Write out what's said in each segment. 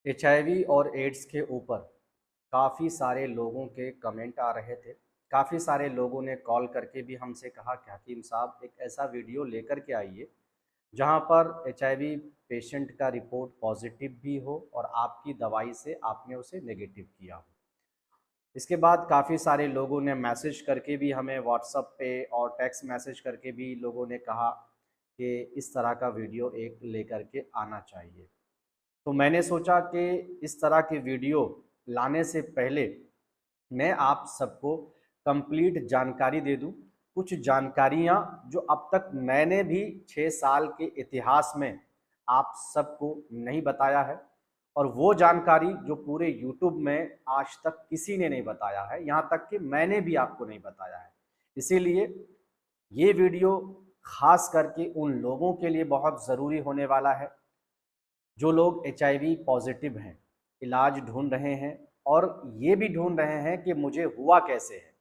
HIV और ads के ऊपर काफ़ी सारे लोगों के कमेंट आ रहे थे। काफ़ी सारे लोगों ने कॉल करके भी हमसे कहा कि हकीम साहब एक ऐसा वीडियो लेकर के आइए जहां पर एचआईवी पेशेंट का रिपोर्ट पॉजिटिव भी हो और आपकी दवाई से आपने उसे नेगेटिव किया हो। इसके बाद काफ़ी सारे लोगों ने मैसेज करके भी हमें व्हाट्सएप पे और टेक्स्ट मैसेज करके भी लोगों ने कहा कि इस तरह का वीडियो एक लेकर के आना चाहिए। तो मैंने सोचा कि इस तरह की वीडियो लाने से पहले मैं आप सबको कंप्लीट जानकारी दे दूं। कुछ जानकारियां जो अब तक मैंने भी 6 साल के इतिहास में आप सबको नहीं बताया है, और वो जानकारी जो पूरे यूट्यूब में आज तक किसी ने नहीं बताया है, यहाँ तक कि मैंने भी आपको नहीं बताया है। इसीलिए ये वीडियो खास करके उन लोगों के लिए बहुत ज़रूरी होने वाला है जो लोग एचआईवी पॉजिटिव हैं, इलाज ढूंढ रहे हैं और ये भी ढूंढ रहे हैं कि मुझे हुआ कैसे है।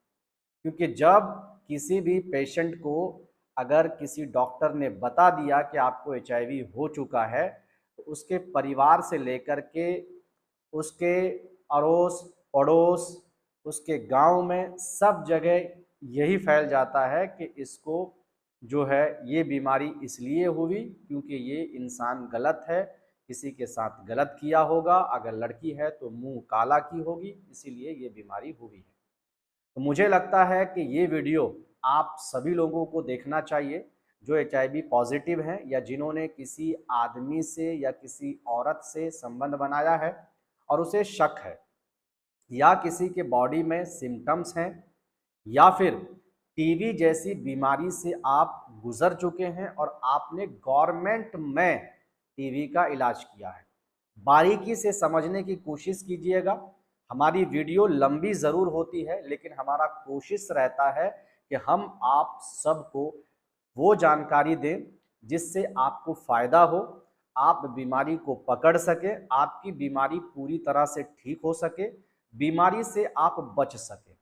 क्योंकि जब किसी भी पेशेंट को अगर किसी डॉक्टर ने बता दिया कि आपको एचआईवी हो चुका है, तो उसके परिवार से लेकर के उसके अड़ोस पड़ोस, उसके गांव में सब जगह यही फैल जाता है कि इसको जो है ये बीमारी इसलिए हुई क्योंकि ये इंसान गलत है, किसी के साथ गलत किया होगा, अगर लड़की है तो मुंह काला की होगी, इसीलिए ये बीमारी हुई है। तो मुझे लगता है कि ये वीडियो आप सभी लोगों को देखना चाहिए जो एचआईवी पॉजिटिव हैं या जिन्होंने किसी आदमी से या किसी औरत से संबंध बनाया है और उसे शक है, या किसी के बॉडी में सिम्टम्स हैं, या फिर टीबी जैसी बीमारी से आप गुजर चुके हैं और आपने गवर्नमेंट में टीबी का इलाज किया है। बारीकी से समझने की कोशिश कीजिएगा। हमारी वीडियो लंबी ज़रूर होती है, लेकिन हमारा कोशिश रहता है कि हम आप सबको वो जानकारी दें जिससे आपको फ़ायदा हो, आप बीमारी को पकड़ सकें, आपकी बीमारी पूरी तरह से ठीक हो सके, बीमारी से आप बच सकें।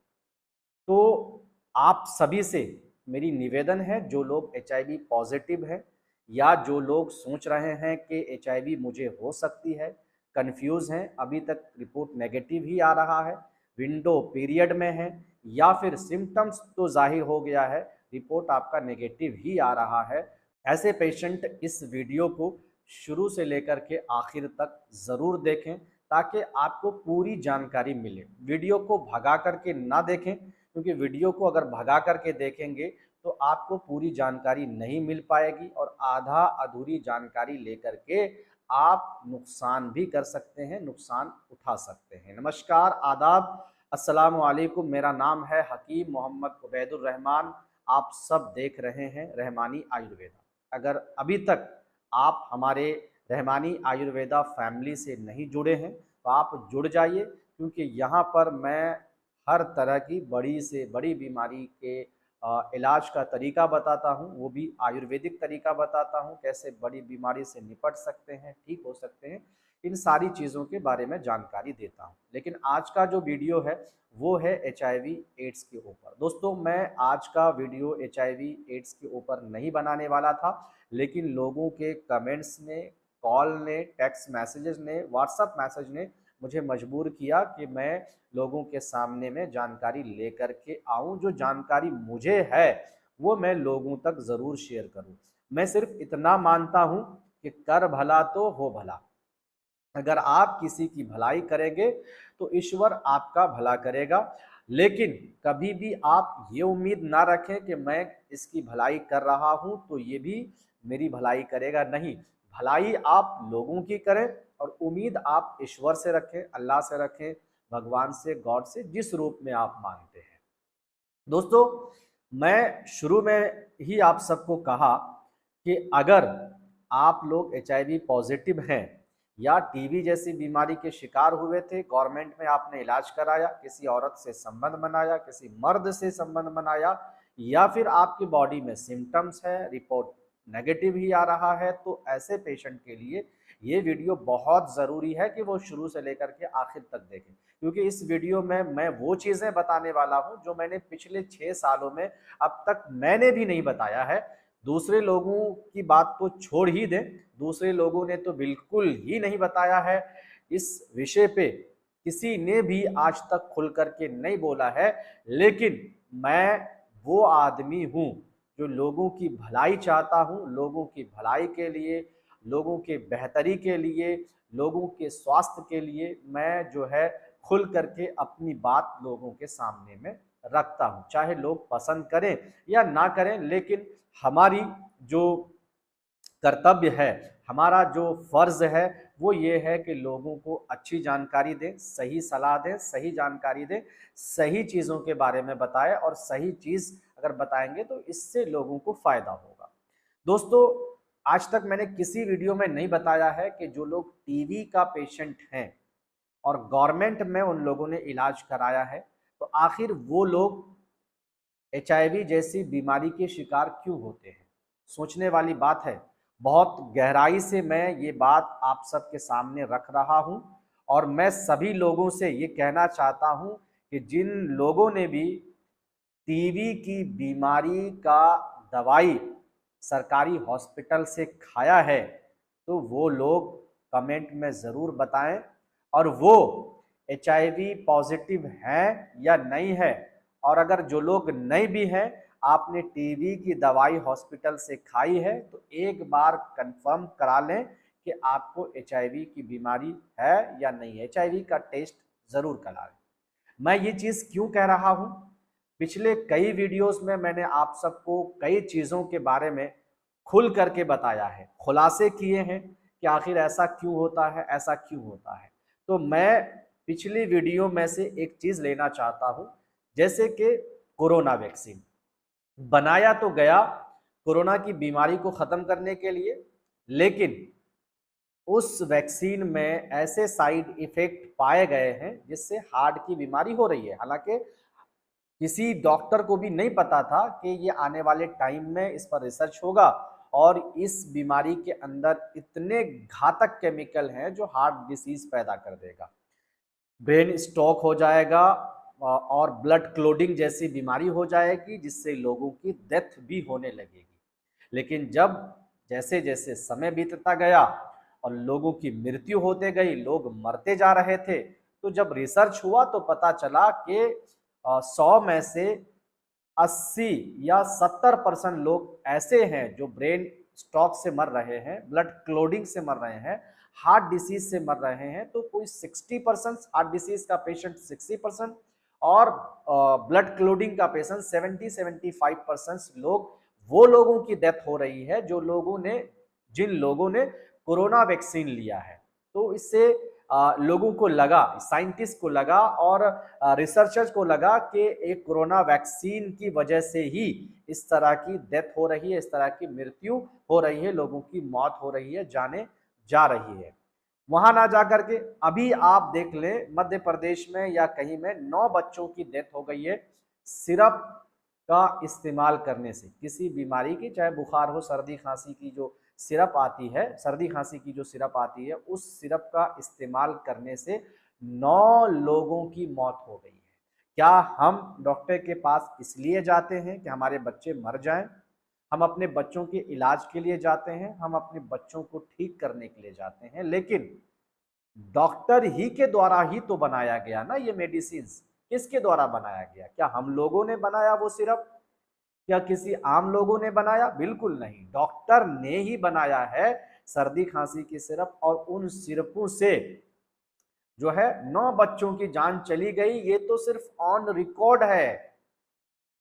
तो आप सभी से मेरी निवेदन है, जो लोग एचआईवी पॉजिटिव हैं या जो लोग सोच रहे हैं कि एचआईवी मुझे हो सकती है, कंफ्यूज हैं, अभी तक रिपोर्ट नेगेटिव ही आ रहा है, विंडो पीरियड में है, या फिर सिम्टम्स तो जाहिर हो गया है, रिपोर्ट आपका नेगेटिव ही आ रहा है, ऐसे पेशेंट इस वीडियो को शुरू से लेकर के आखिर तक ज़रूर देखें ताकि आपको पूरी जानकारी मिले। वीडियो को भगा करके ना देखें, क्योंकि वीडियो को अगर भगा करके देखेंगे तो आपको पूरी जानकारी नहीं मिल पाएगी और आधा अधूरी जानकारी लेकर के आप नुकसान भी कर सकते हैं, नुकसान उठा सकते हैं। नमस्कार, आदाब, अस्सलाम वालेकुम। मेरा नाम है हकीम मोहम्मद उबैदुर रहमान। आप सब देख रहे हैं रहमानी आयुर्वेदा। अगर अभी तक आप हमारे रहमानी आयुर्वेदा फैमिली से नहीं जुड़े हैं तो आप जुड़ जाइए, क्योंकि यहाँ पर मैं हर तरह की बड़ी से बड़ी बीमारी के इलाज का तरीका बताता हूँ, वो भी आयुर्वेदिक तरीका बताता हूँ, कैसे बड़ी बीमारी से निपट सकते हैं, ठीक हो सकते हैं, इन सारी चीज़ों के बारे में जानकारी देता हूँ। लेकिन आज का जो वीडियो है वो है एचआईवी एड्स के ऊपर। दोस्तों, मैं आज का वीडियो एचआईवी एड्स के ऊपर नहीं बनाने वाला था, लेकिन लोगों के कमेंट्स ने, कॉल ने, टेक्स्ट मैसेजेस ने, व्हाट्सएप मैसेज ने मुझे मजबूर किया कि मैं लोगों के सामने में जानकारी लेकर के आऊं। जो जानकारी मुझे है वो मैं लोगों तक ज़रूर शेयर करूं। मैं सिर्फ इतना मानता हूं कि कर भला तो हो भला। अगर आप किसी की भलाई करेंगे तो ईश्वर आपका भला करेगा, लेकिन कभी भी आप ये उम्मीद ना रखें कि मैं इसकी भलाई कर रहा हूं तो ये भी मेरी भलाई करेगा। नहीं, भलाई आप लोगों की करें और उम्मीद आप ईश्वर से रखें, अल्लाह से रखें, भगवान से, गॉड से, जिस रूप में आप मानते हैं। दोस्तों, मैं शुरू में ही आप सबको कहा कि अगर आप लोग एचआईवी पॉजिटिव हैं या टीबी जैसी बीमारी के शिकार हुए थे, गवर्नमेंट में आपने इलाज कराया, किसी औरत से संबंध बनाया, किसी मर्द से संबंध बनाया, या फिर आपकी बॉडी में सिम्टम्स है, रिपोर्ट नेगेटिव ही आ रहा है, तो ऐसे पेशेंट के लिए ये वीडियो बहुत ज़रूरी है कि वो शुरू से लेकर के आखिर तक देखें, क्योंकि इस वीडियो में मैं वो चीज़ें बताने वाला हूं जो मैंने पिछले 6 सालों में अब तक मैंने भी नहीं बताया है। दूसरे लोगों की बात तो छोड़ ही दें, दूसरे लोगों ने तो बिल्कुल ही नहीं बताया है। इस विषय पे किसी ने भी आज तक खुल करके नहीं बोला है, लेकिन मैं वो आदमी हूं जो लोगों की भलाई चाहता हूं, लोगों की भलाई के लिए, लोगों के बेहतरी के लिए, लोगों के स्वास्थ्य के लिए मैं जो है खुल करके अपनी बात लोगों के सामने में रखता हूं। चाहे लोग पसंद करें या ना करें, लेकिन हमारी जो कर्तव्य है, हमारा जो फर्ज है, वो ये है कि लोगों को अच्छी जानकारी दें, सही सलाह दें, सही जानकारी दें, सही चीज़ों के बारे में बताएं, और सही चीज़ अगर बताएंगे तो इससे लोगों को फायदा होगा। दोस्तों, आज तक मैंने किसी वीडियो में नहीं बताया है कि जो लोग टीबी का पेशेंट हैं और गवर्नमेंट में उन लोगों ने इलाज कराया है, तो आखिर वो लोग एचआईवी जैसी बीमारी के शिकार क्यों होते हैं। सोचने वाली बात है। बहुत गहराई से मैं ये बात आप सबके सामने रख रहा हूं, और मैं सभी लोगों से ये कहना चाहता हूं कि जिन लोगों ने भी टीबी की बीमारी का दवाई सरकारी हॉस्पिटल से खाया है, तो वो लोग कमेंट में ज़रूर बताएं, और वो एचआईवी पॉजिटिव हैं या नहीं है। और अगर जो लोग नहीं भी हैं, आपने टीबी की दवाई हॉस्पिटल से खाई है, तो एक बार कंफर्म करा लें कि आपको एचआईवी की बीमारी है या नहीं है। एचआईवी का टेस्ट ज़रूर करा लें। मैं ये चीज़ क्यों कह रहा हूँ, पिछले कई वीडियोस में मैंने आप सबको कई चीज़ों के बारे में खुल करके बताया है, खुलासे किए हैं कि आखिर ऐसा क्यों होता है, ऐसा क्यों होता है। तो मैं पिछली वीडियो में से एक चीज़ लेना चाहता हूँ, जैसे कि कोरोना वैक्सीन बनाया तो गया कोरोना की बीमारी को ख़त्म करने के लिए, लेकिन उस वैक्सीन में ऐसे साइड इफ़ेक्ट पाए गए हैं जिससे हार्ट की बीमारी हो रही है। हालांकि किसी डॉक्टर को भी नहीं पता था कि ये आने वाले टाइम में इस पर रिसर्च होगा, और इस बीमारी के अंदर इतने घातक केमिकल हैं जो हार्ट डिसीज पैदा कर देगा, ब्रेन स्ट्रोक हो जाएगा, और ब्लड क्लोटिंग जैसी बीमारी हो जाएगी, जिससे लोगों की डेथ भी होने लगेगी। लेकिन जब जैसे जैसे समय बीतता गया और लोगों की मृत्यु होते गई, लोग मरते जा रहे थे, तो जब रिसर्च हुआ तो पता चला कि 100 में से 80 या 70% लोग ऐसे हैं जो ब्रेन स्ट्रोक से मर रहे हैं, ब्लड क्लोटिंग से मर रहे हैं, हार्ट डिसीज से मर रहे हैं। तो कोई 60% हार्ट डिसीज का पेशेंट 60%, और ब्लड क्लोटिंग का पेशेंट 70-75% लोग, वो लोगों की डेथ हो रही है जो लोगों ने, जिन लोगों ने कोरोना वैक्सीन लिया है। तो इससे लोगों को लगा, साइंटिस्ट को लगा और रिसर्चर्स को लगा कि एक कोरोना वैक्सीन की वजह से ही इस तरह की डेथ हो रही है, इस तरह की मृत्यु हो रही है, लोगों की मौत हो रही है, जाने जा रही है। वहां ना जाकर के अभी आप देख लें, मध्य प्रदेश में या कहीं में 9 बच्चों की डेथ हो गई है सिरप का इस्तेमाल करने से, किसी बीमारी की, चाहे बुखार हो, सर्दी खांसी की जो सिरप आती है, सर्दी खांसी की जो सिरप आती है, उस सिरप का इस्तेमाल करने से 9 लोगों की मौत हो गई है। क्या हम डॉक्टर के पास इसलिए जाते हैं कि हमारे बच्चे मर जाएं? हम अपने बच्चों के इलाज के लिए जाते हैं, हम अपने बच्चों को ठीक करने के लिए जाते हैं, लेकिन डॉक्टर ही के द्वारा ही तो बनाया गया ना ये मेडिसिन। किसके द्वारा बनाया गया? क्या हम लोगों ने बनाया वो सिरप? क्या किसी आम लोगों ने बनाया? बिल्कुल नहीं, डॉक्टर ने ही बनाया है सर्दी खांसी की सिरप, और उन सिरपों से जो है 9 बच्चों की जान चली गई। ये तो सिर्फ ऑन रिकॉर्ड है,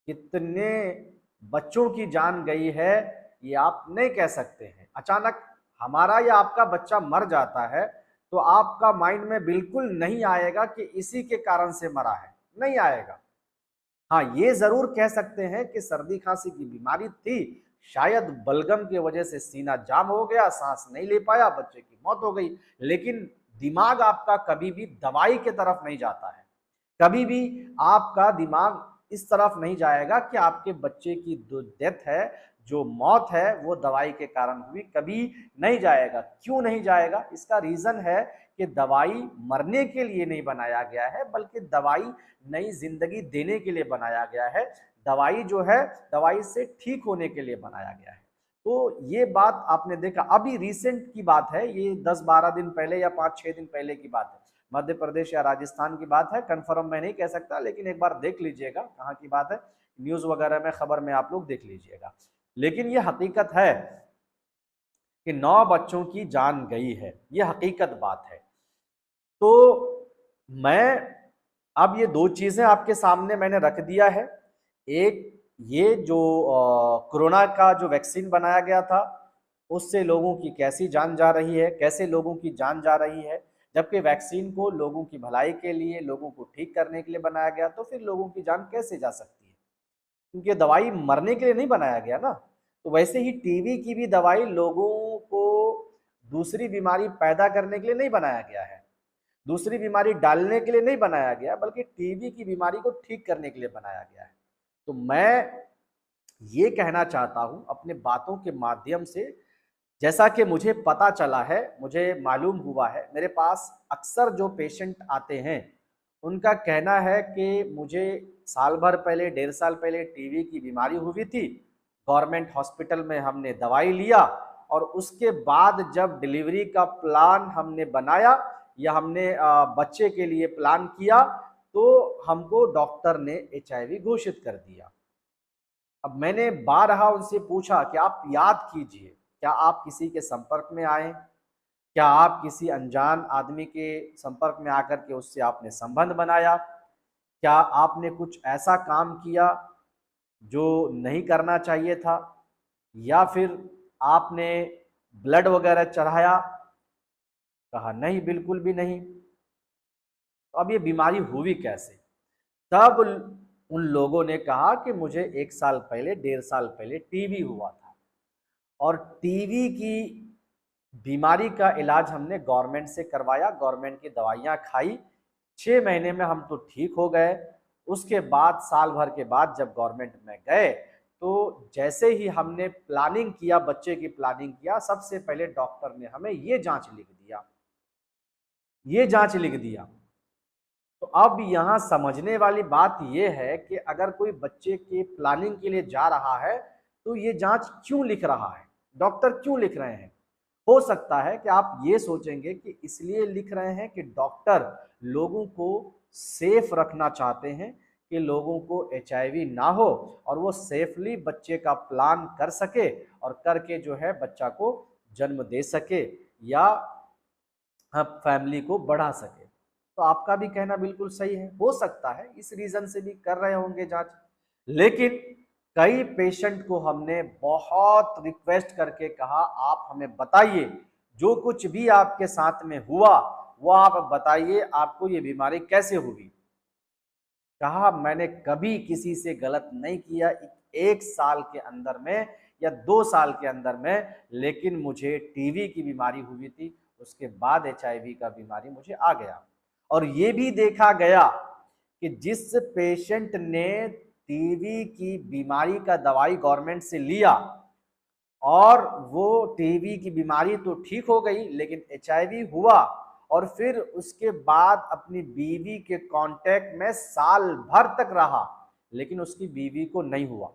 कितने बच्चों की जान गई है ये आप नहीं कह सकते हैं। अचानक हमारा या आपका बच्चा मर जाता है तो आपका माइंड में बिल्कुल नहीं आएगा कि इसी के कारण से मरा है, नहीं आएगा। हाँ, ये जरूर कह सकते हैं कि सर्दी खांसी की बीमारी थी, शायद बलगम की वजह से सीना जाम हो गया, सांस नहीं ले पाया, बच्चे की मौत हो गई। लेकिन दिमाग आपका कभी भी दवाई की तरफ नहीं जाता है, कभी भी आपका दिमाग इस तरफ नहीं जाएगा कि आपके बच्चे की जो डेथ है, जो मौत है, वो दवाई के कारण हुई, कभी नहीं जाएगा। क्यों नहीं जाएगा? इसका रीजन है कि दवाई मरने के लिए नहीं बनाया गया है, बल्कि दवाई नई जिंदगी देने के लिए बनाया गया है। दवाई जो है, दवाई से ठीक होने के लिए बनाया गया है। तो ये बात आपने देखा, अभी रिसेंट की बात है, ये 10-12 दिन पहले या 5-6 दिन पहले की बात है, मध्य प्रदेश या राजस्थान की बात है, कंफर्म मैं नहीं कह सकता, लेकिन एक बार देख लीजिएगा कहाँ की बात है, न्यूज़ वगैरह में, खबर में आप लोग देख लीजिएगा। लेकिन ये हकीकत है कि 9 बच्चों की जान गई है, ये हकीकत बात है। तो मैं अब ये 2 चीज़ें आपके सामने मैंने रख दिया है। एक, ये जो कोरोना का जो वैक्सीन बनाया गया था, उससे लोगों की कैसी जान जा रही है, कैसे लोगों की जान जा रही है, जबकि वैक्सीन को लोगों की भलाई के लिए, लोगों को ठीक करने के लिए बनाया गया, तो फिर लोगों की जान कैसे जा सकती है? क्योंकि दवाई मरने के लिए नहीं बनाया गया ना। तो वैसे ही टीबी की भी दवाई लोगों को दूसरी बीमारी पैदा करने के लिए नहीं बनाया गया है, दूसरी बीमारी डालने के लिए नहीं बनाया गया, बल्कि टीबी की बीमारी को ठीक करने के लिए बनाया गया है। तो मैं ये कहना चाहता हूं अपने बातों के माध्यम से, जैसा कि मुझे पता चला है, मुझे मालूम हुआ है, मेरे पास अक्सर जो पेशेंट आते हैं उनका कहना है कि मुझे साल भर पहले, 1.5 साल पहले टीबी की बीमारी हुई थी, गवर्नमेंट हॉस्पिटल में हमने दवाई लिया, और उसके बाद जब डिलीवरी का प्लान हमने बनाया या हमने बच्चे के लिए प्लान किया, तो हमको डॉक्टर ने एचआईवी घोषित कर दिया। अब मैंने बारहा उनसे पूछा कि आप याद कीजिए, क्या आप किसी के संपर्क में आए? क्या आप किसी अनजान आदमी के संपर्क में आकर के उससे आपने संबंध बनाया? क्या आपने कुछ ऐसा काम किया जो नहीं करना चाहिए था? या फिर आपने ब्लड वगैरह चढ़ाया? कहा नहीं, बिल्कुल भी नहीं। तो अब ये बीमारी हुई कैसे? तब उन लोगों ने कहा कि मुझे 1 साल पहले, 1.5 साल पहले टीबी हुआ था, और टीबी की बीमारी का इलाज हमने गवर्नमेंट से करवाया, गवर्नमेंट की दवाइयाँ खाई, 6 महीने में हम तो ठीक हो गए। उसके बाद साल भर के बाद जब गवर्नमेंट में गए, तो जैसे ही हमने प्लानिंग किया, बच्चे की प्लानिंग किया, सबसे पहले डॉक्टर ने हमें ये जाँच लिख दिया, ये जाँच लिख दिया। तो अब यहाँ समझने वाली बात यह है कि अगर कोई बच्चे के प्लानिंग के लिए जा रहा है, तो ये जांच क्यों लिख रहा है, डॉक्टर क्यों लिख रहे हैं? हो सकता है कि आप ये सोचेंगे कि इसलिए लिख रहे हैं कि डॉक्टर लोगों को सेफ रखना चाहते हैं, कि लोगों को एचआईवी ना हो और वो सेफली बच्चे का प्लान कर सके, और करके जो है बच्चा को जन्म दे सके, या फैमिली को बढ़ा सके। तो आपका भी कहना बिल्कुल सही है, हो सकता है इस रीजन से भी कर रहे होंगे जांच। लेकिन कई पेशेंट को हमने बहुत रिक्वेस्ट करके कहा, आप हमें बताइए, जो कुछ भी आपके साथ में हुआ वो आप बताइए, आपको ये बीमारी कैसे हुई? कहा मैंने कभी किसी से गलत नहीं किया 1 साल के अंदर में या 2 साल के अंदर में, लेकिन मुझे टीबी की बीमारी हुई थी, उसके बाद एचआईवी का बीमारी मुझे आ गया। और ये भी देखा गया कि जिस पेशेंट ने टीबी की बीमारी का दवाई गवर्नमेंट से लिया, और वो टीबी की बीमारी तो ठीक हो गई, लेकिन एचआईवी हुआ, और फिर उसके बाद अपनी बीवी के कांटेक्ट में साल भर तक रहा, लेकिन उसकी बीवी को नहीं हुआ।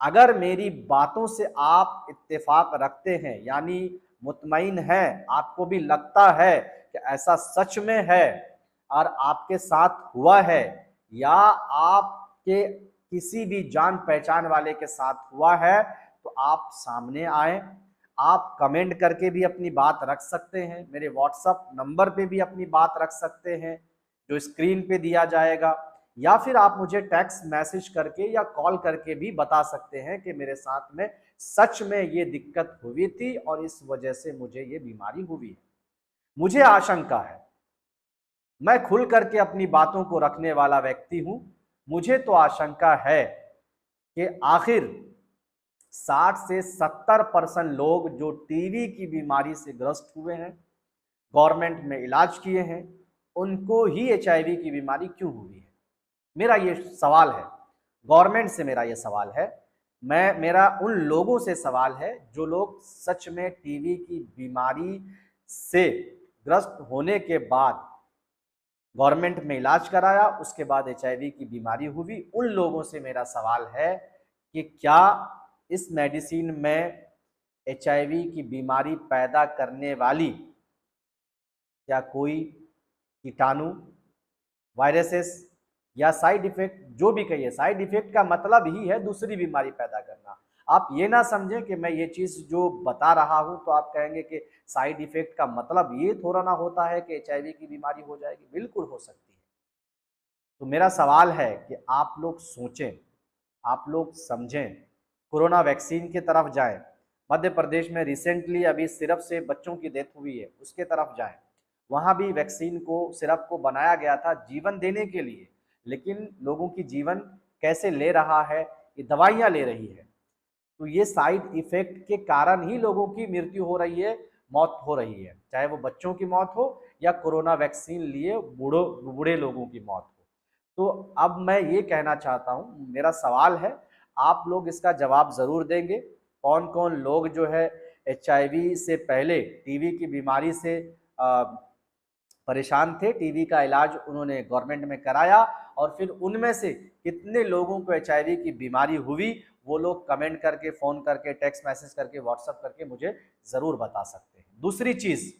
अगर मेरी बातों से आप इत्तेफाक रखते हैं, यानी मुतमईन हैं, आपको भी लगता है कि ऐसा सच में है और आपके साथ हुआ है, या आपके किसी भी जान पहचान वाले के साथ हुआ है, तो आप सामने आए। आप कमेंट करके भी अपनी बात रख सकते हैं, मेरे व्हाट्सएप नंबर पे भी अपनी बात रख सकते हैं जो स्क्रीन पे दिया जाएगा, या फिर आप मुझे टेक्स्ट मैसेज करके या कॉल करके भी बता सकते हैं कि मेरे साथ में सच में ये दिक्कत हुई थी और इस वजह से मुझे ये बीमारी हुई है। मुझे आशंका है, मैं खुल करके अपनी बातों को रखने वाला व्यक्ति हूं, मुझे तो आशंका है कि आखिर 60 से 70% लोग जो टीबी की बीमारी से ग्रस्त हुए हैं, गवर्नमेंट में इलाज किए हैं, उनको ही एचआईवी की बीमारी क्यों हुई है? मेरा ये सवाल है, गवर्नमेंट से मेरा ये सवाल है, मेरा उन लोगों से सवाल है जो लोग सच में टीबी की बीमारी से ग्रस्त होने के बाद गवर्नमेंट में इलाज कराया, उसके बाद एचआईवी की बीमारी हुई। उन लोगों से मेरा सवाल है कि क्या इस मेडिसिन में एचआईवी की बीमारी पैदा करने वाली या कोई कीटाणु, वायरसेस या साइड इफेक्ट, जो भी कहिए, साइड इफेक्ट का मतलब ही है दूसरी बीमारी पैदा करना। आप ये ना समझें कि मैं ये चीज़ जो बता रहा हूँ तो आप कहेंगे कि साइड इफेक्ट का मतलब ये थोड़ा ना होता है कि एचआईवी की बीमारी हो जाएगी। बिल्कुल हो सकती है। तो मेरा सवाल है कि आप लोग सोचें, आप लोग समझें, कोरोना वैक्सीन की तरफ जाएं। मध्य प्रदेश में रिसेंटली अभी सिरप से बच्चों की डेथ हुई है, उसके तरफ जाएं। वहाँ भी वैक्सीन को, सिरप को बनाया गया था जीवन देने के लिए, लेकिन लोगों की जीवन कैसे ले रहा है, ये दवाइयाँ ले रही है। तो ये साइड इफेक्ट के कारण ही लोगों की मृत्यु हो रही है, मौत हो रही है, चाहे वो बच्चों की मौत हो या कोरोना वैक्सीन लिए बूढ़े लोगों की मौत हो। तो अब मैं ये कहना चाहता हूँ, मेरा सवाल है, आप लोग इसका जवाब ज़रूर देंगे। कौन कौन लोग जो है एचआईवी से पहले टीबी की बीमारी से परेशान थे, टीबी का इलाज उन्होंने गवर्नमेंट में कराया, और फिर उनमें से कितने लोगों को एचआईवी की बीमारी हुई, वो लोग कमेंट करके, फ़ोन करके, टेक्स्ट मैसेज करके, व्हाट्सएप करके मुझे ज़रूर बता सकते हैं। दूसरी चीज़,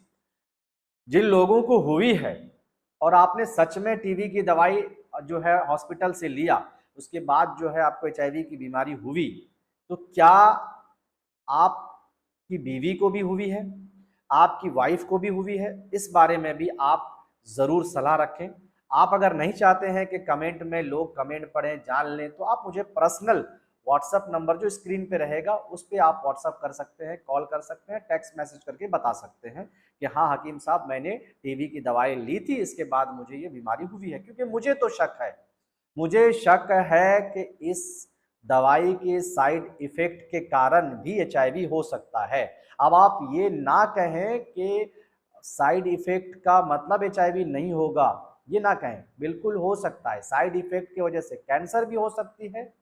जिन लोगों को हुई है और आपने सच में टीबी की दवाई जो है हॉस्पिटल से लिया, उसके बाद जो है आपको एचआईवी की बीमारी हुई, तो क्या आपकी बीवी को भी हुई है, आपकी वाइफ को भी हुई है? इस बारे में भी आप ज़रूर सलाह रखें। आप अगर नहीं चाहते हैं कि कमेंट में लोग कमेंट पढ़ें, जान लें, तो आप मुझे पर्सनल व्हाट्सएप नंबर जो स्क्रीन पे रहेगा उस पे आप व्हाट्सएप कर सकते हैं, कॉल कर सकते हैं, टेक्स्ट मैसेज करके बता सकते हैं कि हाँ हकीम साहब, मैंने टीबी की दवाई ली थी, इसके बाद मुझे ये बीमारी हुई है। क्योंकि मुझे तो शक है, मुझे शक है कि इस दवाई के साइड इफेक्ट के कारण भी एचआईवी हो सकता है। अब आप ये ना कहें कि साइड इफेक्ट का मतलब एचआईवी नहीं होगा, ये ना कहें, बिल्कुल हो सकता है। साइड इफेक्ट की वजह से कैंसर भी हो सकती है,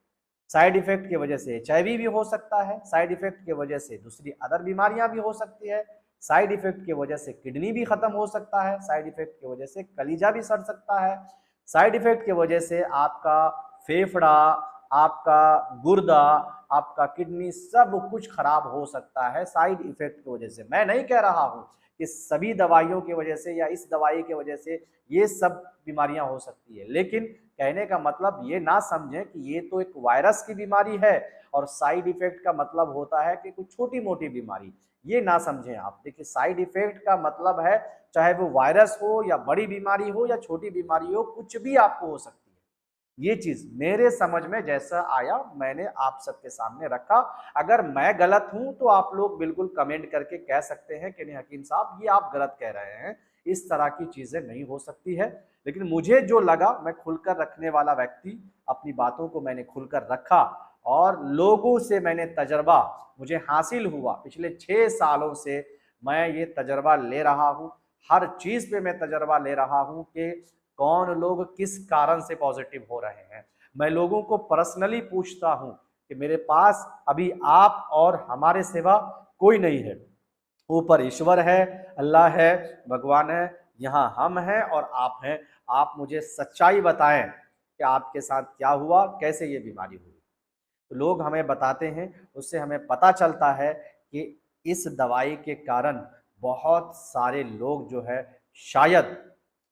साइड इफेक्ट की वजह से एचआईवी भी हो सकता है, साइड इफेक्ट की वजह से दूसरी अदर बीमारियां भी हो सकती है, साइड इफेक्ट की वजह से किडनी भी खत्म हो सकता है, साइड इफेक्ट की वजह से कलीजा भी सड़ सकता है, साइड इफेक्ट की वजह से आपका फेफड़ा, आपका गुर्दा, आपका किडनी, सब कुछ खराब हो सकता है साइड इफेक्ट की वजह से। मैं नहीं कह रहा हूं कि सभी दवाइयों की वजह से या इस दवाई की वजह से ये सब बीमारियां हो सकती है, लेकिन कहने का मतलब ये ना समझें कि ये तो एक वायरस की बीमारी है और साइड इफेक्ट का मतलब होता है कि कुछ छोटी मोटी बीमारी। ये ना समझें आप। देखिए, साइड इफेक्ट का मतलब है चाहे वो वायरस हो या बड़ी बीमारी हो या छोटी बीमारी हो, कुछ भी आपको हो सकती है। ये चीज मेरे समझ में जैसा आया मैंने आप सबके सामने रखा। अगर मैं गलत हूं तो आप लोग बिल्कुल कमेंट करके कह सकते हैं कि नहीं हकीम साहब, ये आप गलत कह रहे हैं, इस तरह की चीजें नहीं हो सकती है। लेकिन मुझे जो लगा, मैं खुलकर रखने वाला व्यक्ति, अपनी बातों को मैंने खुलकर रखा और लोगों से मैंने तजर्बा मुझे हासिल हुआ। पिछले 6 सालों से मैं ये तजर्बा ले रहा हूँ, हर चीज पे मैं तजर्बा ले रहा हूँ कि कौन लोग किस कारण से पॉजिटिव हो रहे हैं। मैं लोगों को पर्सनली पूछता हूँ कि मेरे पास अभी आप और हमारे सिवा कोई नहीं है, ऊपर ईश्वर है, अल्लाह है, भगवान है, यहाँ हम हैं और आप हैं। आप मुझे सच्चाई बताएं कि आपके साथ क्या हुआ, कैसे ये बीमारी हुई। तो लोग हमें बताते हैं, उससे हमें पता चलता है कि इस दवाई के कारण बहुत सारे लोग जो है शायद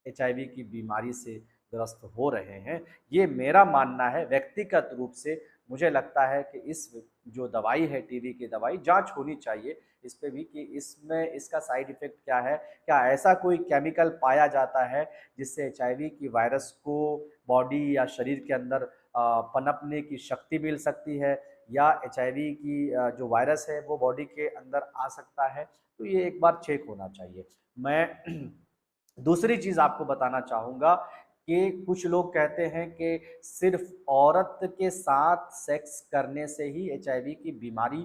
एचआईवी की बीमारी से ग्रस्त हो रहे हैं। ये मेरा मानना है व्यक्तिगत रूप से। मुझे लगता है कि इस जो दवाई है, टीबी की दवाई, जांच होनी चाहिए इस पे भी कि इसमें इसका साइड इफेक्ट क्या है, क्या ऐसा कोई केमिकल पाया जाता है जिससे एचआईवी की वायरस को बॉडी या शरीर के अंदर पनपने की शक्ति मिल सकती है, या एचआईवी की जो वायरस है वो बॉडी के अंदर आ सकता है। तो ये एक बार चेक होना चाहिए। मैं दूसरी चीज़ आपको बताना चाहूँगा कि कुछ लोग कहते हैं कि सिर्फ औरत के साथ सेक्स करने से ही एचआईवी की बीमारी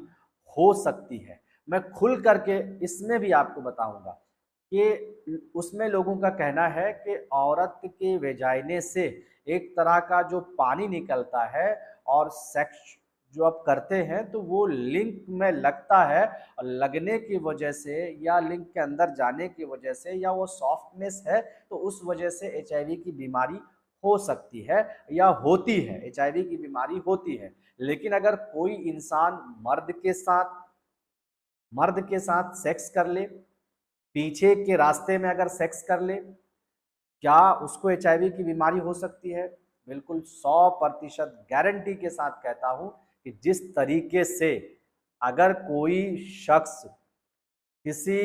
हो सकती है। मैं खुल करके इसमें भी आपको बताऊंगा कि उसमें लोगों का कहना है कि औरत के वेजाइने से एक तरह का जो पानी निकलता है और सेक्स जो आप करते हैं तो वो लिंक में लगता है, और लगने की वजह से या लिंक के अंदर जाने की वजह से या वो सॉफ्टनेस है तो उस वजह से एचआईवी की बीमारी हो सकती है या होती है। एचआईवी की बीमारी होती है। लेकिन अगर कोई इंसान मर्द के साथ मर्द के साथ सेक्स कर ले, पीछे के रास्ते में अगर सेक्स कर ले, क्या उसको एचआईवी की बीमारी हो सकती है? बिल्कुल 100% गारंटी के साथ कहता हूं कि जिस तरीके से अगर कोई शख्स किसी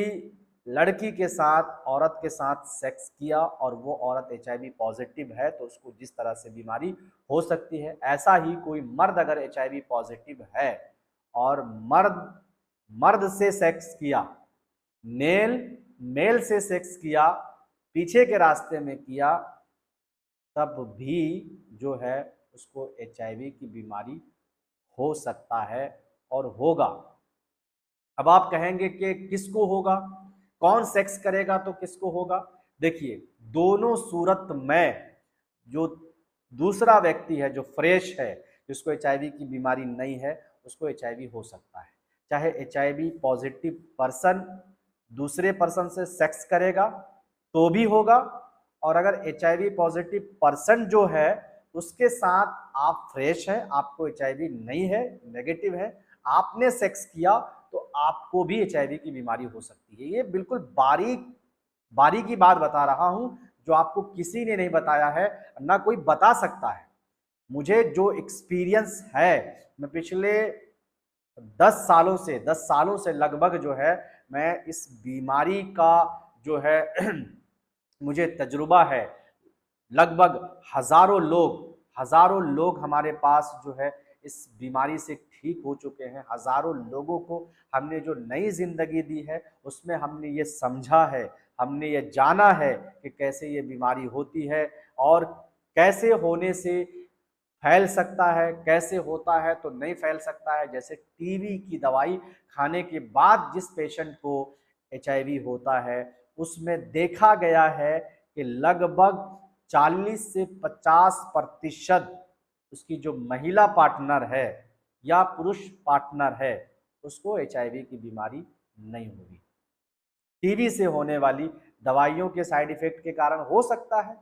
लड़की के साथ, औरत के साथ सेक्स किया और वो औरत एचआईवी पॉजिटिव है, तो उसको जिस तरह से बीमारी हो सकती है, ऐसा ही कोई मर्द अगर एचआईवी पॉजिटिव है और मर्द मर्द से सेक्स किया, मेल मेल से सेक्स किया, पीछे के रास्ते में किया, तब भी जो है उसको एचआईवी की बीमारी हो सकता है और होगा। अब आप कहेंगे कि किसको होगा, कौन सेक्स करेगा तो किसको होगा? देखिए, दोनों सूरत में जो दूसरा व्यक्ति है, जो फ्रेश है, जिसको एचआईवी की बीमारी नहीं है, उसको एचआईवी हो सकता है। चाहे एचआईवी पॉजिटिव पर्सन दूसरे पर्सन से सेक्स करेगा तो भी होगा, और अगर एचआईवी पॉजिटिव पर्सन जो है उसके साथ आप फ्रेश हैं, आपको एचआईवी नहीं है, नेगेटिव है, आपने सेक्स किया, तो आपको भी एचआईवी की बीमारी हो सकती है। ये बिल्कुल बारीकी बात बता रहा हूं, जो आपको किसी ने नहीं बताया है, ना कोई बता सकता है। मुझे जो एक्सपीरियंस है, मैं पिछले 10 सालों से लगभग जो है मैं इस बीमारी का जो है मुझे तजुर्बा है। लगभग हजारों लोग हमारे पास जो है इस बीमारी से ठीक हो चुके हैं। हजारों लोगों को हमने जो नई जिंदगी दी है, उसमें हमने ये समझा है, हमने ये जाना है कि कैसे ये बीमारी होती है और कैसे होने से फैल सकता है, कैसे होता है तो नहीं फैल सकता है। जैसे टीबी की दवाई खाने के बाद जिस पेशेंट को एचआईवी होता है, उसमें देखा गया है कि लगभग 40 से 50% उसकी जो महिला पार्टनर है या पुरुष पार्टनर है, उसको एचआईवी की बीमारी नहीं होगी। टीबी से होने वाली दवाइयों के साइड इफेक्ट के कारण हो सकता है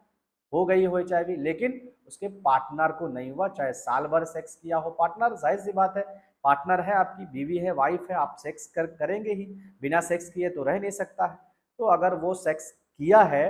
हो गई हो एचआईवी, लेकिन उसके पार्टनर को नहीं हुआ। चाहे साल भर सेक्स किया हो पार्टनर, जाहिर सी बात है, पार्टनर है, आपकी बीवी है, वाइफ है, आप सेक्स करेंगे ही, बिना सेक्स किए तो रह नहीं सकता है। तो अगर वो सेक्स किया है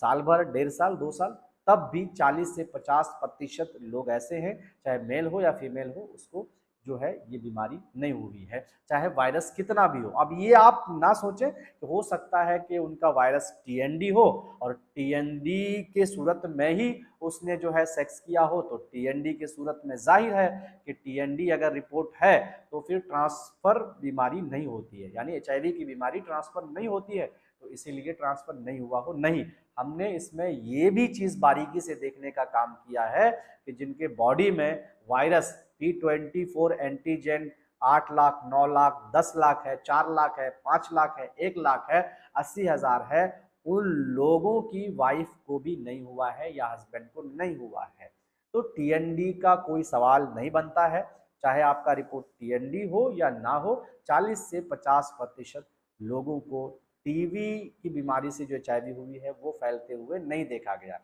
साल भर, 1.5 साल, 2 साल, तब भी 40 से 50% लोग ऐसे हैं, चाहे मेल हो या फीमेल हो, उसको जो है ये बीमारी नहीं हुई है, चाहे वायरस कितना भी हो। अब ये आप ना सोचें कि हो सकता है कि उनका वायरस टीएनडी हो और टीएनडी के सूरत में ही उसने जो है सेक्स किया हो, तो टीएनडी के सूरत में जाहिर है कि टीएनडी अगर रिपोर्ट है तो फिर ट्रांसफर बीमारी नहीं होती है, यानी एचआईवी की बीमारी ट्रांसफर नहीं होती है, तो इसीलिए ट्रांसफर नहीं हुआ हो। नहीं, हमने इसमें ये भी चीज बारीकी से देखने का काम किया है कि जिनके बॉडी में virus P24 antigen 8 lakh, 9 lakh, 10 lakh है, 4 लाख है, 5 लाख है, 1 लाख है, 80,000 है, उन लोगों की वाइफ को भी नहीं हुआ है या हस्बैंड को नहीं हुआ है। तो टीएनडी का कोई सवाल नहीं बनता है, चाहे आपका रिपोर्ट टीएनडी हो या ना हो। 40 से 50% लोगों को टीबी की बीमारी से जो एचआईवी हुई है वो फैलते हुए नहीं देखा गया।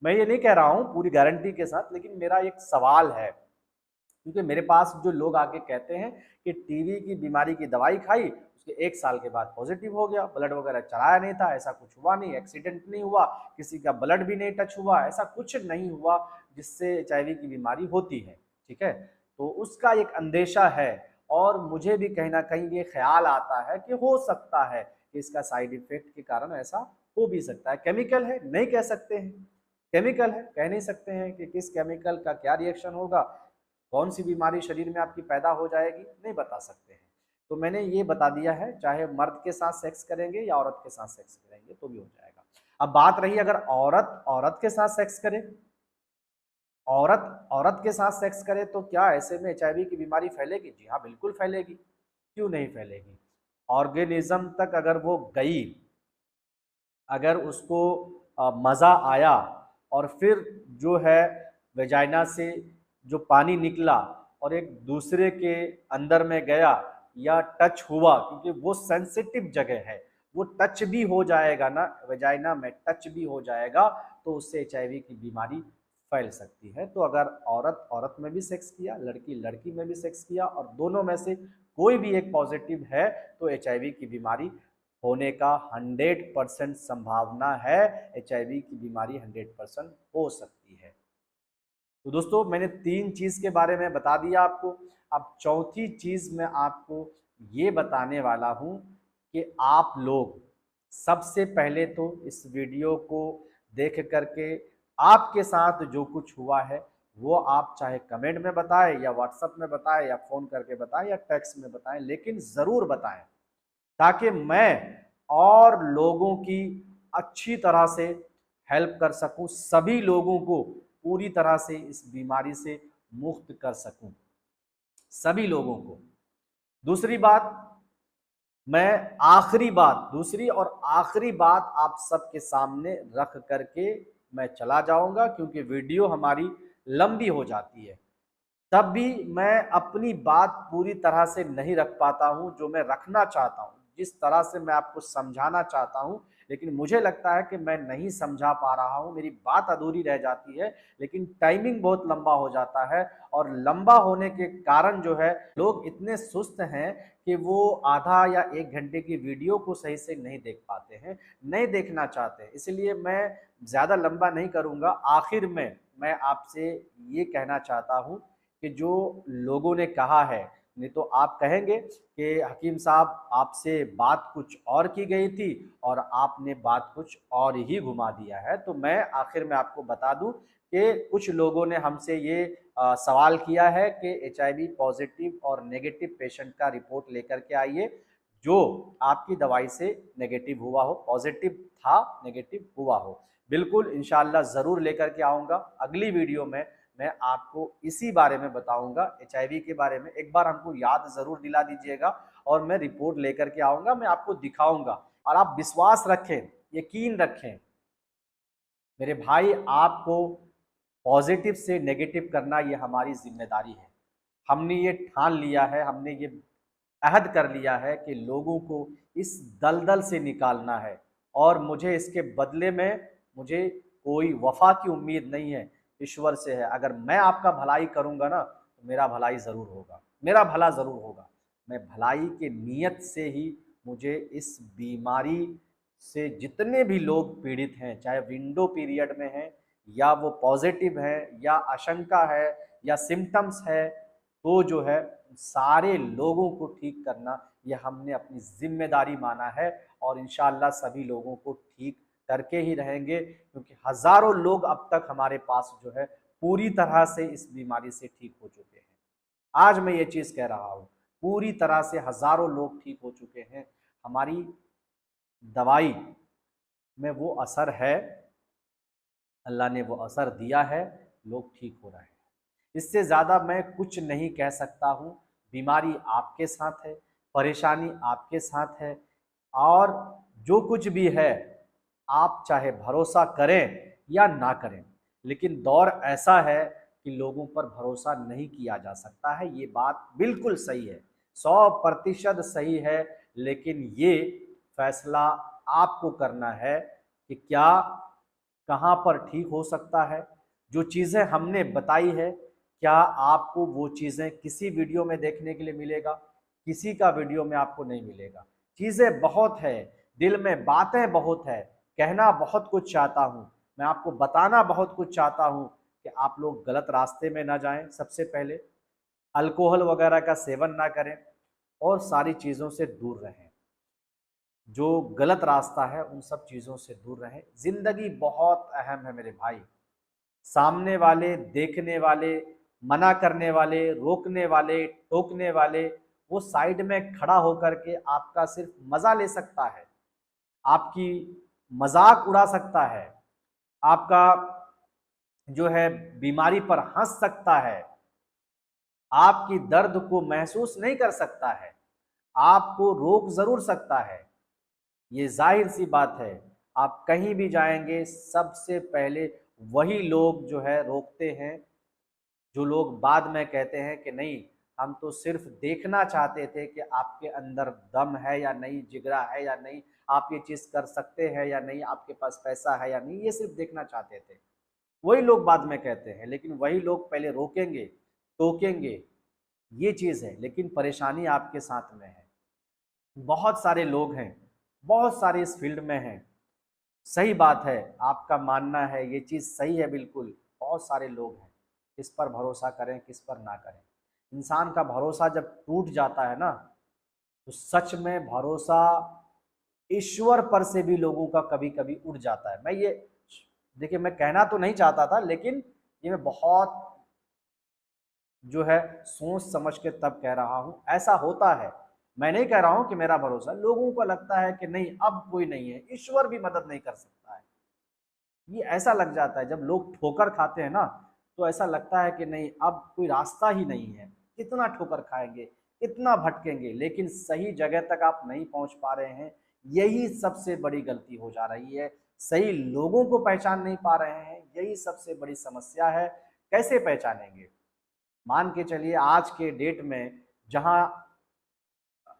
मैं ये नहीं कह रहा हूँ पूरी गारंटी के साथ, लेकिन मेरा एक सवाल है, क्योंकि मेरे पास जो लोग आके कहते हैं कि टीबी की बीमारी की दवाई खाई, उसके 1 साल के बाद पॉजिटिव हो गया, ब्लड वगैरह चढ़ाया नहीं था, ऐसा कुछ हुआ नहीं, एक्सीडेंट नहीं हुआ, किसी का ब्लड भी नहीं टच हुआ, ऐसा कुछ नहीं हुआ जिससे एचआईवी की बीमारी होती है। ठीक है, तो उसका एक अंदेशा है, और मुझे भी कहीं ना कहीं ये ख्याल आता है कि हो सकता है कि इसका साइड इफेक्ट के कारण ऐसा हो भी सकता है। केमिकल है, नहीं कह सकते हैं, केमिकल है, कह नहीं सकते हैं कि किस केमिकल का क्या रिएक्शन होगा, कौन सी बीमारी शरीर में आपकी पैदा हो जाएगी, नहीं बता सकते हैं। तो मैंने ये बता दिया है, चाहे मर्द के साथ सेक्स करेंगे या औरत के साथ सेक्स करेंगे तो भी हो जाएगा। अब बात रही अगर औरत औरत के साथ सेक्स करे, औरत औरत के साथ सेक्स करे, तो क्या ऐसे में एचआईवी की बीमारी फैलेगी? जी हाँ, बिल्कुल फैलेगी। क्यों नहीं फैलेगी? ऑर्गेनिज्म तक अगर वो गई, अगर उसको मज़ा आया और फिर जो है वेजाइना से जो पानी निकला और एक दूसरे के अंदर में गया या टच हुआ, क्योंकि वो सेंसिटिव जगह है, वो टच भी हो जाएगा ना, वेजाइना में टच भी हो जाएगा, तो उससे एचआईवी की बीमारी फैल सकती है। तो अगर औरत औरत में भी सेक्स किया, लड़की लड़की में भी सेक्स किया, और दोनों में से कोई भी एक पॉजिटिव है तो HIV की बीमारी होने का 100% संभावना है। HIV की बीमारी 100% हो सकती है। तो दोस्तों मैंने 3 चीज़ के बारे में बता दिया आपको। अब चौथी चीज़ मैं आपको ये बताने वाला हूँ कि आप लोग सबसे पहले तो इस वीडियो को देख करके आपके साथ जो कुछ हुआ है वो आप चाहे कमेंट में बताएं या व्हाट्सएप में बताएं या फ़ोन करके बताएं या टेक्स्ट में बताएं, लेकिन ज़रूर बताएं ताकि मैं और लोगों की अच्छी तरह से हेल्प कर सकूं, सभी लोगों को पूरी तरह से इस बीमारी से मुक्त कर सकूं, सभी लोगों को। दूसरी बात, मैं दूसरी और आखिरी बात आप सबके सामने रख करके मैं चला जाऊंगा, क्योंकि वीडियो हमारी लंबी हो जाती है। तब भी मैं अपनी बात पूरी तरह से नहीं रख पाता हूं जो मैं रखना चाहता हूं, जिस तरह से मैं आपको समझाना चाहता हूं, लेकिन मुझे लगता है कि मैं नहीं समझा पा रहा हूं, मेरी बात अधूरी रह जाती है, लेकिन टाइमिंग बहुत लंबा हो जाता है। और लंबा होने के कारण जो है लोग इतने सुस्त हैं कि वो आधा या 1 घंटे की वीडियो को सही से नहीं देख पाते हैं, नहीं देखना चाहते हैं। इसलिए मैं ज़्यादा लंबा नहीं करूँगा। आखिर में मैं आपसे ये कहना चाहता हूँ कि जो लोगों ने कहा है, नहीं तो आप कहेंगे कि हकीम साहब आपसे बात कुछ और की गई थी और आपने बात कुछ और ही घुमा दिया है। तो मैं आखिर में आपको बता दूं कि कुछ लोगों ने हमसे ये सवाल किया है कि HIV पॉजिटिव और नेगेटिव पेशेंट का रिपोर्ट लेकर के आइए जो आपकी दवाई से नेगेटिव हुआ हो, पॉजिटिव था नेगेटिव हुआ हो। बिल्कुल इंशाल्लाह ज़रूर लेकर के आऊँगा। अगली वीडियो में मैं आपको इसी बारे में बताऊंगा, HIV के बारे में। एक बार हमको याद जरूर दिला दीजिएगा और मैं रिपोर्ट लेकर के आऊंगा, मैं आपको दिखाऊंगा। और आप विश्वास रखें, यकीन रखें मेरे भाई, आपको पॉजिटिव से नेगेटिव करना ये हमारी जिम्मेदारी है। हमने ये ठान लिया है, हमने ये अहद कर लिया है कि लोगों को इस दलदल से निकालना है, और मुझे इसके बदले में मुझे कोई वफा की उम्मीद नहीं है, ईश्वर से है। अगर मैं आपका भलाई करूंगा ना तो मेरा भलाई ज़रूर होगा, मेरा भला ज़रूर होगा। मैं भलाई के नीयत से ही मुझे इस बीमारी से जितने भी लोग पीड़ित हैं, चाहे विंडो पीरियड में हैं या वो पॉजिटिव है या आशंका है या सिम्टम्स है, तो जो है सारे लोगों को ठीक करना ये हमने अपनी जिम्मेदारी माना है। और इंशाअल्लाह सभी लोगों को ठीक करके ही रहेंगे, क्योंकि हजारों लोग अब तक हमारे पास जो है पूरी तरह से इस बीमारी से ठीक हो चुके हैं। आज मैं ये चीज़ कह रहा हूँ, पूरी तरह से हजारों लोग ठीक हो चुके हैं। हमारी दवाई में वो असर है, अल्लाह ने वो असर दिया है, लोग ठीक हो रहे हैं। इससे ज़्यादा मैं कुछ नहीं कह सकता हूँ। बीमारी आपके साथ है, परेशानी आपके साथ है, और जो कुछ भी है आप चाहे भरोसा करें या ना करें, लेकिन दौर ऐसा है कि लोगों पर भरोसा नहीं किया जा सकता है। ये बात बिल्कुल सही है, 100% सही है। लेकिन ये फैसला आपको करना है कि क्या कहाँ पर ठीक हो सकता है। जो चीज़ें हमने बताई है, क्या आपको वो चीज़ें किसी वीडियो में देखने के लिए मिलेगा? किसी का वीडियो में आपको नहीं मिलेगा। चीज़ें बहुत है, दिल में बातें बहुत है, कहना बहुत कुछ चाहता हूँ, मैं आपको बताना बहुत कुछ चाहता हूँ कि आप लोग गलत रास्ते में ना जाएं। सबसे पहले अल्कोहल वगैरह का सेवन ना करें और सारी चीज़ों से दूर रहें। जो गलत रास्ता है उन सब चीज़ों से दूर रहें। ज़िंदगी बहुत अहम है मेरे भाई। सामने वाले, देखने वाले, मना करने वाले, रोकने वाले, टोकने वाले, वो साइड में खड़ा होकर के आपका सिर्फ मज़ा ले सकता है, आपकी मजाक उड़ा सकता है, आपका जो है बीमारी पर हंस सकता है, आपकी दर्द को महसूस नहीं कर सकता है, आपको रोक जरूर सकता है। ये जाहिर सी बात है। आप कहीं भी जाएंगे सबसे पहले वही लोग जो है रोकते हैं, जो लोग बाद में कहते हैं कि नहीं, हम तो सिर्फ देखना चाहते थे कि आपके अंदर दम है या नहीं, जिगरा है या नहीं, आप ये चीज़ कर सकते हैं या नहीं, आपके पास पैसा है या नहीं, ये सिर्फ देखना चाहते थे। वही लोग बाद में कहते हैं, लेकिन वही लोग पहले रोकेंगे, टोकेंगे, ये चीज़ है, लेकिन परेशानी आपके साथ में है। बहुत सारे लोग हैं, बहुत सारे इस फील्ड में हैं। सही बात है, आपका मानना है, ये चीज़ सही है बिल्कुल। बहुत सारे लोग हैं, किस पर भरोसा करें, किस पर ना करें। इंसान का भरोसा जब टूट जाता है ना, तो सच में भरोसा ईश्वर पर से भी लोगों का कभी-कभी उठ जाता है। मैं ये देखिए, मैं कहना तो नहीं चाहता था, लेकिन ये मैं बहुत जो है सोच समझ के तब कह रहा हूँ, ऐसा होता है। मैं नहीं कह रहा हूँ कि मेरा भरोसा, लोगों को लगता है कि नहीं अब कोई नहीं है, ईश्वर भी मदद नहीं कर सकता है। ये ऐसा लग जाता है जब लोग ठोकर खाते हैं ना, तो ऐसा लगता है कि नहीं अब कोई रास्ता ही नहीं है, कितना ठोकर खाएंगे, कितना भटकेंगे, लेकिन सही जगह तक आप नहीं पहुंच पा रहे हैं। यही सबसे बड़ी गलती हो जा रही है। सही लोगों को पहचान नहीं पा रहे हैं, यही सबसे बड़ी समस्या है। कैसे पहचानेंगे? मान के चलिए आज के डेट में जहां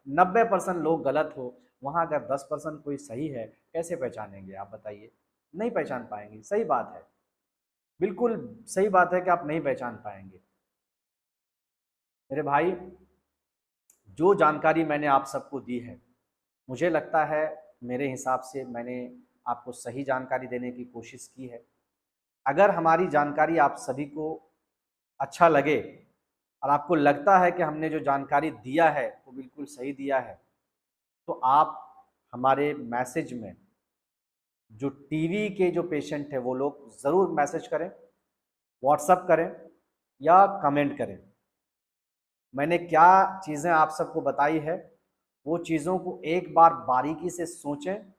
90% लोग गलत हो, वहां अगर 10% कोई सही है, कैसे पहचानेंगे आप बताइए? नहीं पहचान पाएंगे। सही बात है, बिल्कुल सही बात है कि आप नहीं पहचान पाएंगे। मेरे भाई, जो जानकारी मैंने आप सबको दी है, मुझे लगता है मेरे हिसाब से मैंने आपको सही जानकारी देने की कोशिश की है। अगर हमारी जानकारी आप सभी को अच्छा लगे और आपको लगता है कि हमने जो जानकारी दिया है वो बिल्कुल सही दिया है, तो आप हमारे मैसेज में जो टीवी के जो पेशेंट है वो लोग ज़रूर मैसेज करें, व्हाट्सअप करें या कमेंट करें। मैंने क्या चीज़ें आप सबको बताई है, वो चीज़ों को एक बार बारीकी से सोचें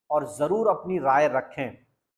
और ज़रूर अपनी राय रखें।